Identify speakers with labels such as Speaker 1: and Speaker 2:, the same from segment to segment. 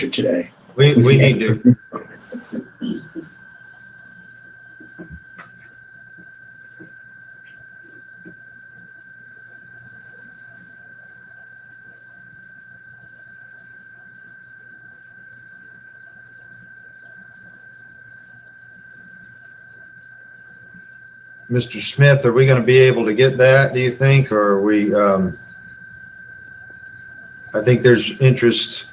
Speaker 1: temperature today.
Speaker 2: We need to. Mr. Smith, are we going to be able to get that, do you think, or are we, I think there's interest.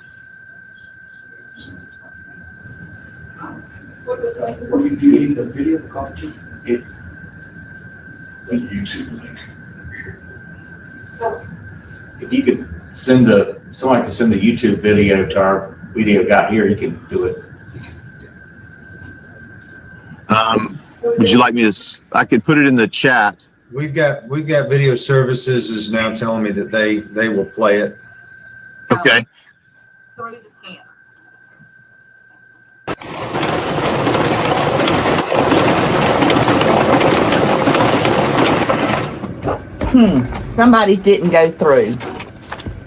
Speaker 1: What you need the video copy? The YouTube link.
Speaker 3: If you could send somebody can send the YouTube video to our video guy here, he can do it.
Speaker 4: Would you like me to? I could put it in the chat.
Speaker 2: We've got video services is now telling me that they will play it.
Speaker 4: Okay.
Speaker 5: Through the scan. Somebody's didn't go through.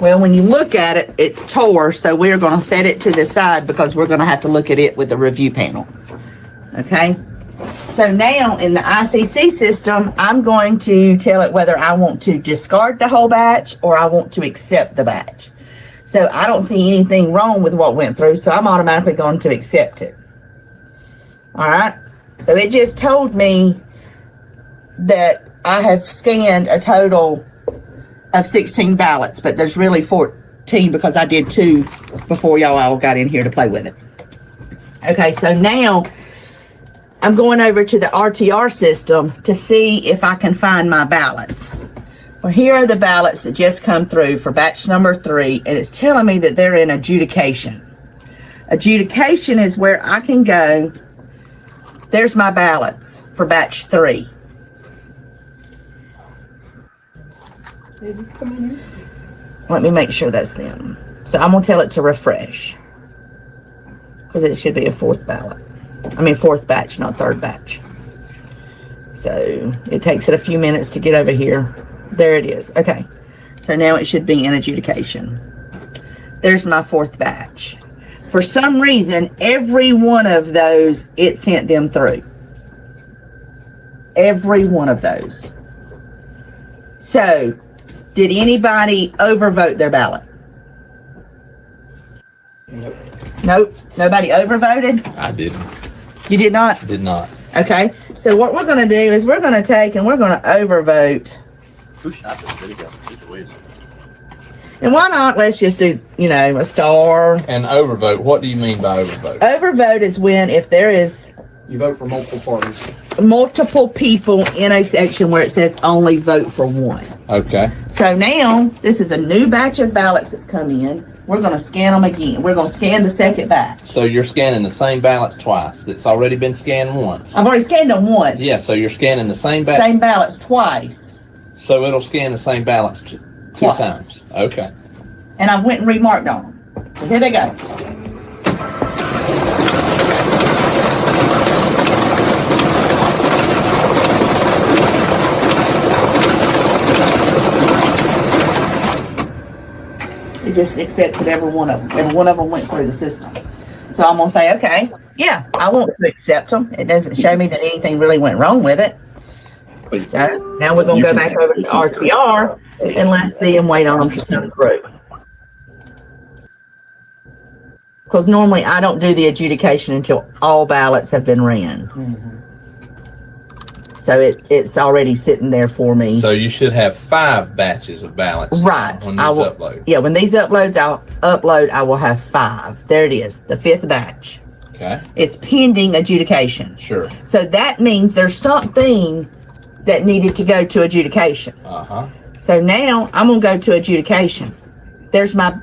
Speaker 5: Well, when you look at it, it's tore, so we're going to set it to the side because we're going to have to look at it with the review panel. Okay? So now in the ICC system, I'm going to tell it whether I want to discard the whole batch or I want to accept the batch. So I don't see anything wrong with what went through, so I'm automatically going to accept it. All right? So it just told me that I have scanned a total of 16 ballots, but there's really 14 because I did 2 before y'all all got in here to play with it. Okay, so now I'm going over to the RTR system to see if I can find my ballots. Well, here are the ballots that just come through for batch number 3, and it's telling me that they're in adjudication. Adjudication is where I can go. There's my ballots for batch 3. Let me make sure that's them. So I'm going to tell it to refresh because it should be a 4th ballot. I mean 4th batch, not 3rd batch. So it takes it a few minutes to get over here. There it is. Okay. So now it should be in adjudication. There's my 4th batch. For some reason, every one of those, it sent them through. Every one of those. So, did anybody overvote their ballot?
Speaker 6: Nope.
Speaker 5: Nope. Nobody overvoted?
Speaker 6: I didn't.
Speaker 5: You did not?
Speaker 6: Did not.
Speaker 5: Okay. So what we're going to do is we're going to take and we're going to overvote.
Speaker 6: Who shot this video?
Speaker 5: And why not? Let's just do, a star.
Speaker 6: And overvote. What do you mean by overvote?
Speaker 5: Overvote is when if there is
Speaker 6: You vote for multiple parties.
Speaker 5: multiple people in a section where it says only vote for one.
Speaker 6: Okay.
Speaker 5: So now this is a new batch of ballots that's come in. We're going to scan them again. We're going to scan the 2nd batch.
Speaker 6: So you're scanning the same ballots twice. It's already been scanned once.
Speaker 5: I've already scanned them once.
Speaker 6: Yeah, so you're scanning the same batch.
Speaker 5: Same ballots twice.
Speaker 6: So it'll scan the same ballots two
Speaker 5: Twice.
Speaker 6: times. Okay.
Speaker 5: And I went and remarked on them. So here they go. It just accepted every one of them. Every one of them went through the system. So I'm going to say, okay, yeah, I want to accept them. It doesn't show me that anything really went wrong with it. So now we're going to go back over to RTR and let's see and wait on them to come through. Because normally I don't do the adjudication until all ballots have been ran. So it's already sitting there for me.
Speaker 6: So you should have 5 batches of ballots.
Speaker 5: Right.
Speaker 6: When these upload.
Speaker 5: Yeah, when these uploads, I will have 5. There it is, the 5th batch.
Speaker 6: Okay.
Speaker 5: It's pending adjudication.
Speaker 6: Sure.
Speaker 5: So that means there's something that needed to go to adjudication.
Speaker 6: Uh-huh.
Speaker 5: So now I'm going to go to adjudication. There's my,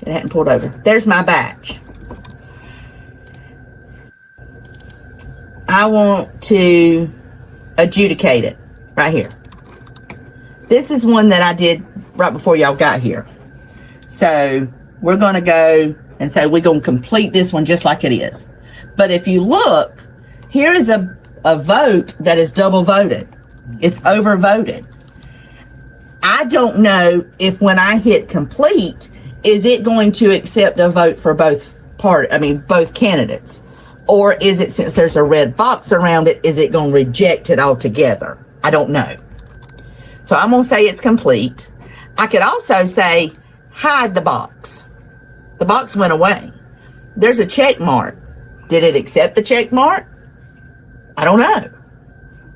Speaker 5: it hadn't pulled over. There's my batch. I want to adjudicate it right here. This is one that I did right before y'all got here. So we're going to go and say we're going to complete this one just like it is. But if you look, here is a vote that is double voted. It's overvoted. I don't know if when I hit complete, is it going to accept a vote for both both candidates? Or is it, since there's a red box around it, is it going to reject it altogether? I don't know. So I'm going to say it's complete. I could also say hide the box. The box went away. There's a check mark. Did it accept the check mark? I don't know.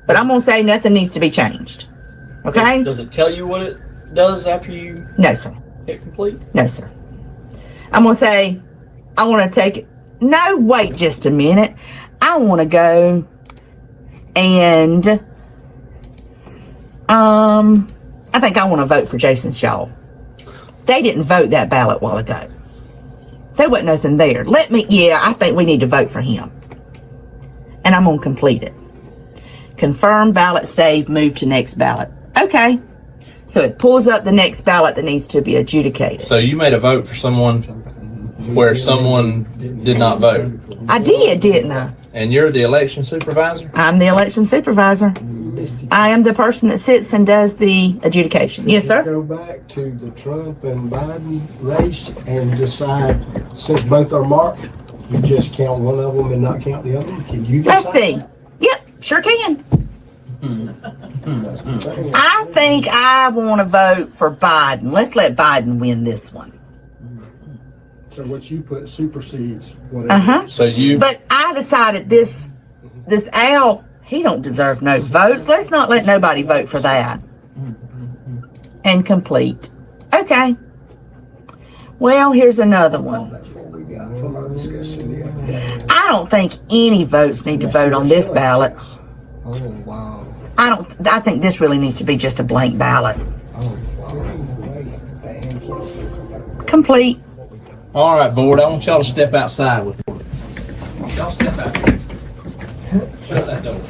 Speaker 5: But I'm going to say nothing needs to be changed. Okay?
Speaker 7: Does it tell you what it does after you
Speaker 5: No, sir.
Speaker 7: hit complete?
Speaker 5: No, sir. I'm going to say, I want to take it. No, wait just a minute. I want to go and, I think I want to vote for Jason Shaw. They didn't vote that ballot a while ago. There wasn't nothing there. I think we need to vote for him. And I'm going to complete it. Confirm ballot, save, move to next ballot. Okay. So it pulls up the next ballot that needs to be adjudicated.
Speaker 6: So you made a vote for someone where someone did not vote.
Speaker 5: I did, didn't I?
Speaker 6: And you're the election supervisor?
Speaker 5: I'm the election supervisor. I am the person that sits and does the adjudication. Yes, sir?
Speaker 8: Go back to the Trump and Biden race and decide, since both are marked, you just count one of them and not count the other one? Can you decide?
Speaker 5: Let's see. Yep, sure can.
Speaker 8: That's the thing.
Speaker 5: I think I want to vote for Biden. Let's let Biden win this one.
Speaker 8: So what you put supersedes whatever.
Speaker 5: Uh-huh.
Speaker 6: So you,
Speaker 5: But I decided this Al, he don't deserve no votes. Let's not let nobody vote for that. And complete. Okay. Well, here's another one.
Speaker 8: That's what we got from our discussion the other day.
Speaker 5: I don't think any votes need to vote on this ballot.
Speaker 8: Oh, wow.
Speaker 5: I think this really needs to be just a blank ballot.
Speaker 8: Oh, wow.
Speaker 5: Complete.
Speaker 6: all right, board, I want y'all to step outside with me. Y'all step out. Shut that door.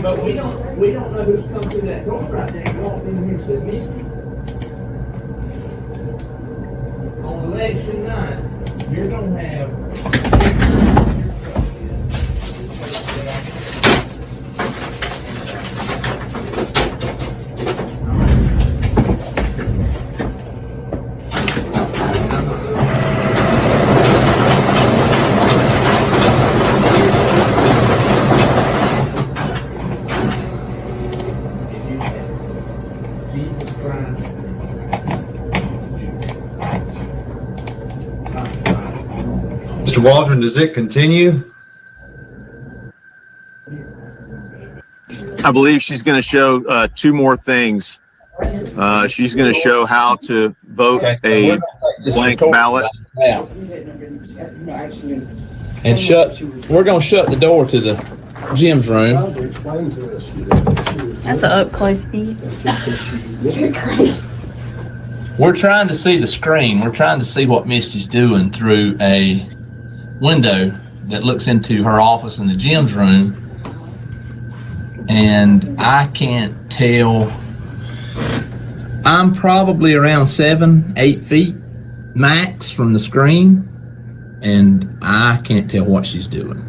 Speaker 9: But we don't know who's come through that door right there and walked in here and said, Misty, on election night, you're gonna have Jesus Christ.
Speaker 2: Mr. Waldron, does it continue?
Speaker 4: I believe she's going to show two more things. She's going to show how to vote a blank ballot.
Speaker 6: Now. And we're gonna shut the door to the Jim's room.
Speaker 8: Explain to us.
Speaker 10: That's an up close view.
Speaker 6: We're trying to see the screen. We're trying to see what Misty's doing through a window that looks into her office in the Jim's room. And I can't tell. I'm probably around 7-8 feet max from the screen, and I can't tell what she's doing.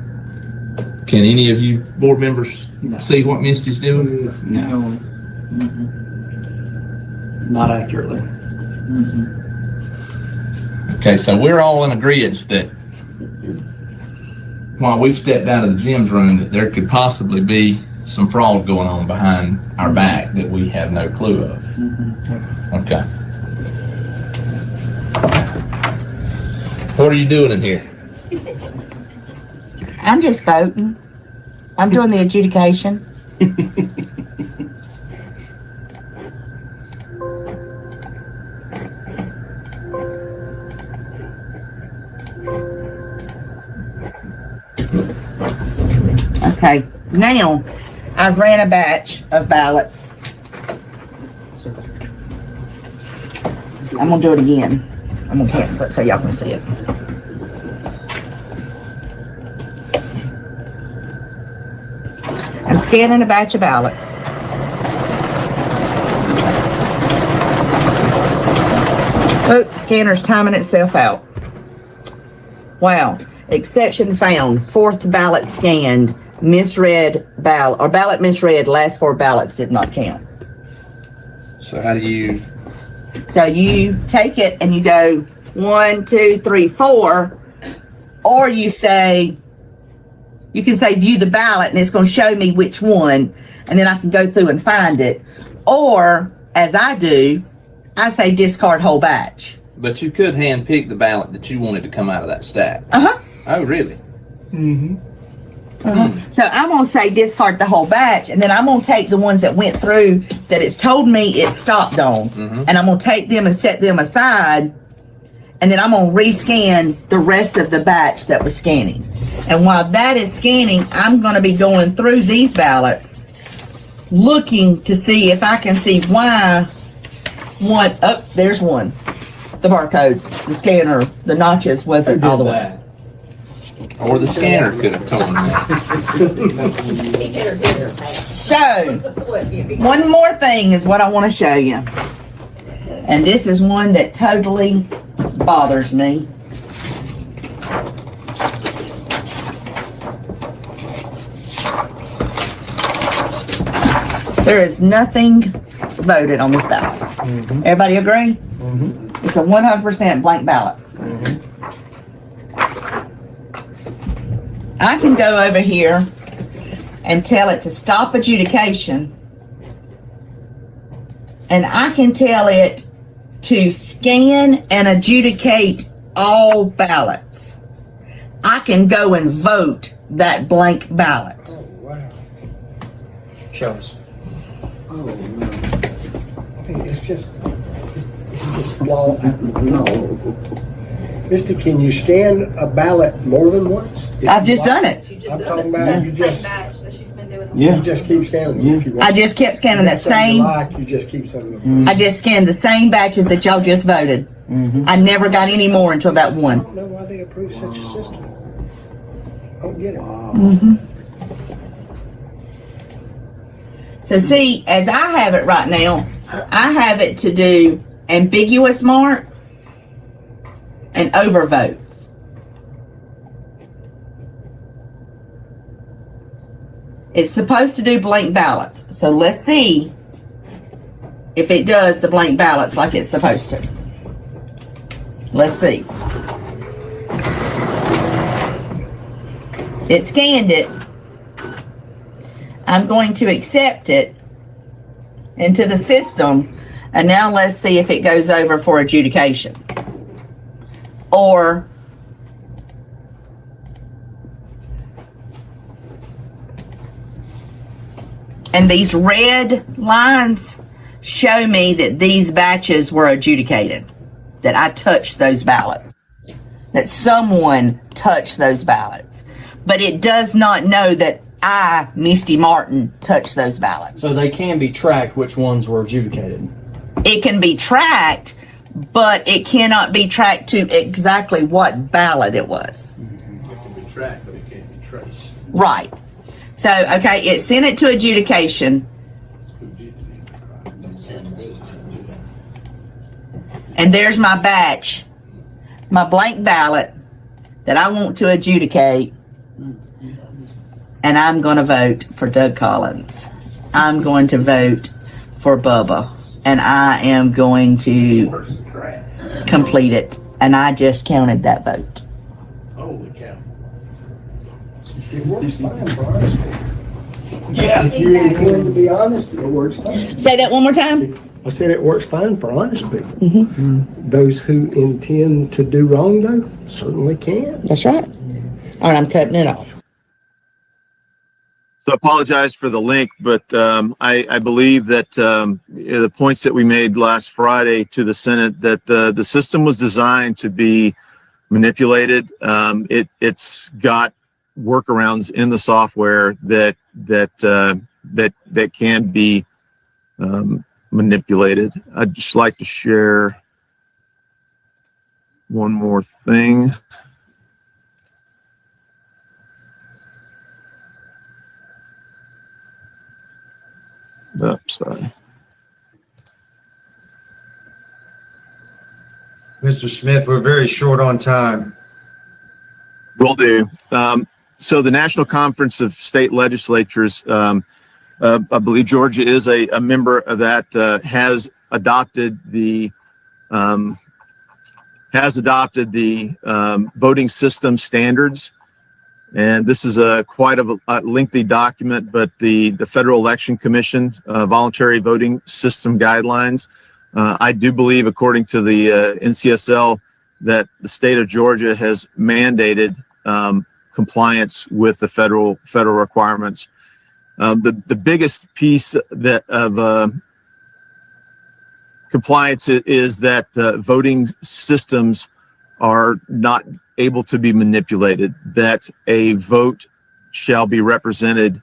Speaker 6: Can any of you board members see what Misty's doing?
Speaker 7: No. Not accurately.
Speaker 6: Okay, so we're all in agreement that while we've stepped out of the Jim's room, that there could possibly be some fraud going on behind our back that we have no clue of. Okay. What are you doing in here?
Speaker 5: I'm just voting. I'm doing the adjudication. Okay, now I've ran a batch of ballots. I'm gonna do it again. I'm gonna cancel it so y'all can see it. I'm scanning a batch of ballots. Oh, the scanner's timing itself out. Wow. Exception found. Fourth ballot scanned. Misread ballot, or ballot misread. Last four ballots did not count.
Speaker 6: So how do you?
Speaker 5: So you take it and you go 1, 2, 3, 4, or you say, you can say view the ballot and it's going to show me which one, and then I can go through and find it. Or, as I do, I say discard whole batch.
Speaker 6: But you could hand pick the ballot that you wanted to come out of that stack.
Speaker 5: Uh-huh.
Speaker 6: Oh, really?
Speaker 5: So I'm going to say discard the whole batch, and then I'm going to take the ones that went through that it's told me it stopped on, and I'm going to take them and set them aside, and then I'm going to rescan the rest of the batch that was scanning. And while that is scanning, I'm going to be going through these ballots, looking to see if I can see why one, oh, there's one. The barcodes, the scanner, the notches wasn't all the way.
Speaker 6: Or the scanner could have told me.
Speaker 5: So, one more thing is what I want to show you. And this is one that totally bothers me. There is nothing voted on this ballot. Everybody agree? It's a 100% blank ballot. I can go over here and tell it to stop adjudication, and I can tell it to scan and adjudicate all ballots. I can go and vote that blank ballot.
Speaker 8: Oh, wow.
Speaker 7: Show us.
Speaker 8: Oh, no. It's just wall. No. Mister, can you scan a ballot more than once?
Speaker 5: I've just done it.
Speaker 8: I'm talking about you just,
Speaker 7: Yeah.
Speaker 8: you just keep scanning them if you want.
Speaker 5: I just kept scanning that
Speaker 8: Something
Speaker 5: same.
Speaker 8: you like, you just keep sending them.
Speaker 5: I just scanned the same batches that y'all just voted. I never got any more until that
Speaker 8: I
Speaker 5: one.
Speaker 8: don't know why they approve such a system. I don't get it.
Speaker 5: So see, as I have it right now, I have it to do ambiguous mark and overvotes. It's supposed to do blank ballots. So let's see if it does the blank ballots like it's supposed to. Let's see. It scanned it. I'm going to accept it into the system, and now let's see if it goes over for adjudication. Or and these red lines show me that these batches were adjudicated, that I touched those ballots, that someone touched those ballots, but it does not know that I, Misty Martin, touched those ballots.
Speaker 7: So they can be tracked which ones were adjudicated.
Speaker 5: It can be tracked, but it cannot be tracked to exactly what ballot it was.
Speaker 3: It can be tracked, but it can't be traced.
Speaker 5: Right. So, okay, it sent it to adjudication. And there's my batch, my blank ballot that I want to adjudicate. And I'm going to vote for Doug Collins. I'm going to vote for Bubba. And I am going to complete it. And I just counted that vote.
Speaker 3: Holy cow.
Speaker 8: It works fine for honesty.
Speaker 7: Yeah.
Speaker 8: If you intend to be honest, it works fine.
Speaker 5: Say that one more time.
Speaker 8: I said it works fine for honest people.
Speaker 5: Mm-hmm.
Speaker 8: Those who intend to do wrong, though, certainly can.
Speaker 5: That's right. All right, I'm cutting it off.
Speaker 4: So I apologize for the link, but I believe that the points that we made last Friday to the Senate, that the system was designed to be manipulated. It's got workarounds in the software that can be manipulated. I'd just like to share one more thing. Oh, sorry.
Speaker 2: Mr. Smith, we're very short on time.
Speaker 4: Will do. So the National Conference of State Legislatures, I believe Georgia is a member of that, has adopted the voting system standards. And this is quite a lengthy document, but the Federal Election Commission voluntary voting system guidelines. I do believe, according to the NCSL, that the state of Georgia has mandated compliance with the federal requirements. The biggest piece of compliance is that voting systems are not able to be manipulated, that a vote shall be represented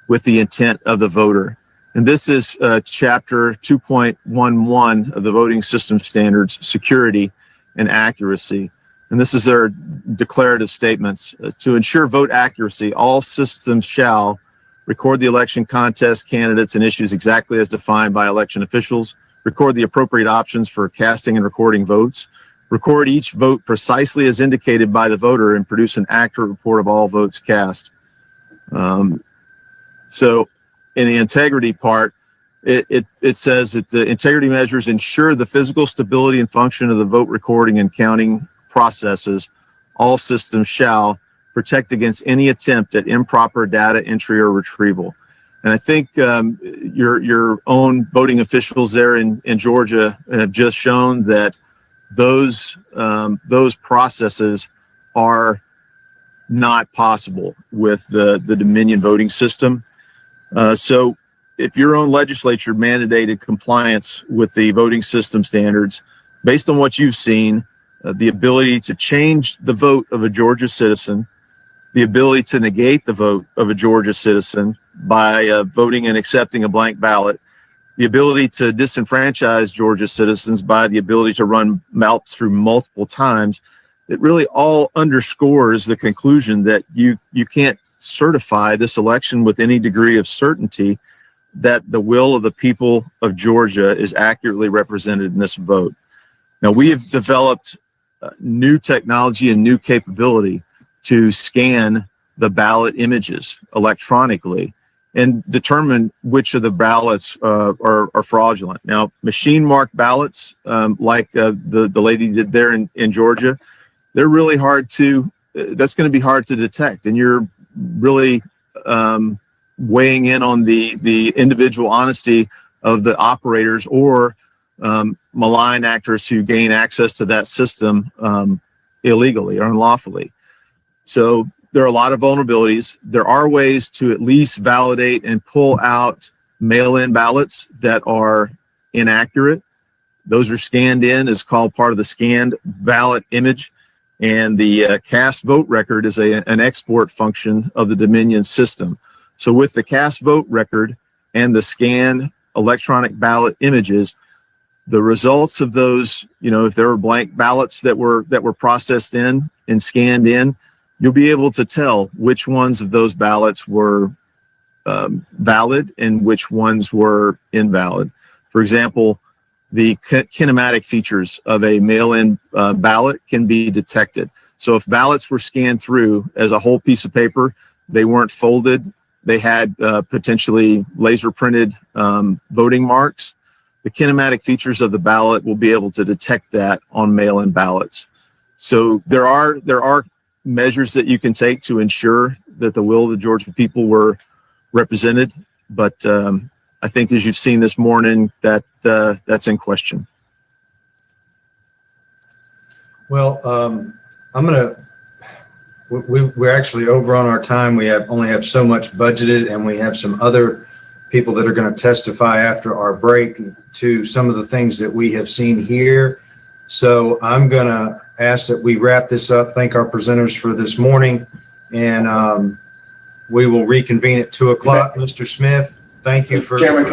Speaker 4: with the intent of the voter. And this is chapter 2.11 of the voting system standards, security and accuracy. And this is their declarative statements. To ensure vote accuracy, all systems shall record the election contest candidates and issues exactly as defined by election officials, record the appropriate options for casting and recording votes, record each vote precisely as indicated by the voter, and produce an accurate report of all votes cast. So in the integrity part, it says that the integrity measures ensure the physical stability and function of the vote recording and counting processes. All systems shall protect against any attempt at improper data entry or retrieval. And I think your own voting officials there in Georgia have just shown that those processes are not possible with the Dominion voting system. So if your own legislature mandated compliance with the voting system standards, based on what you've seen, the ability to change the vote of a Georgia citizen, the ability to negate the vote of a Georgia citizen by voting and accepting a blank ballot, the ability to disenfranchise Georgia citizens by the ability to run ballots through multiple times, it really all underscores the conclusion that you can't certify this election with any degree of certainty that the will of the people of Georgia is accurately represented in this vote. Now, we have developed new technology and new capability to scan the ballot images electronically and determine which of the ballots are fraudulent. Now, machine marked ballots, like the lady did there in Georgia, they're really hard to, that's going to be hard to detect. And you're really weighing in on the individual honesty of the operators or malign actors who gain access to that system illegally or unlawfully. So there are a lot of vulnerabilities. There are ways to at least validate and pull out mail-in ballots that are inaccurate. Those are scanned in as called part of the scanned ballot image. And the cast vote record is an export function of the Dominion system. So with the cast vote record and the scanned electronic ballot images, the results of those, if there were blank ballots that were processed in and scanned in, you'll be able to tell which ones of those ballots were valid and which ones were invalid. For example, the kinematic features of a mail-in ballot can be detected. So if ballots were scanned through as a whole piece of paper, they weren't folded, they had potentially laser printed voting marks, the kinematic features of the ballot will be able to detect that on mail-in ballots. So there are measures that you can take to ensure that the will of the Georgia people were represented. But I think, as you've seen this morning, that that's in question.
Speaker 2: Well, we're actually over on our time. We only have so much budgeted, and we have some other people that are going to testify after our break to some of the things that we have seen here. So I'm going to ask that we wrap this up. Thank our presenters for this morning, and we will reconvene at 2:00. Mr. Smith, thank you for.
Speaker 3: Chairman,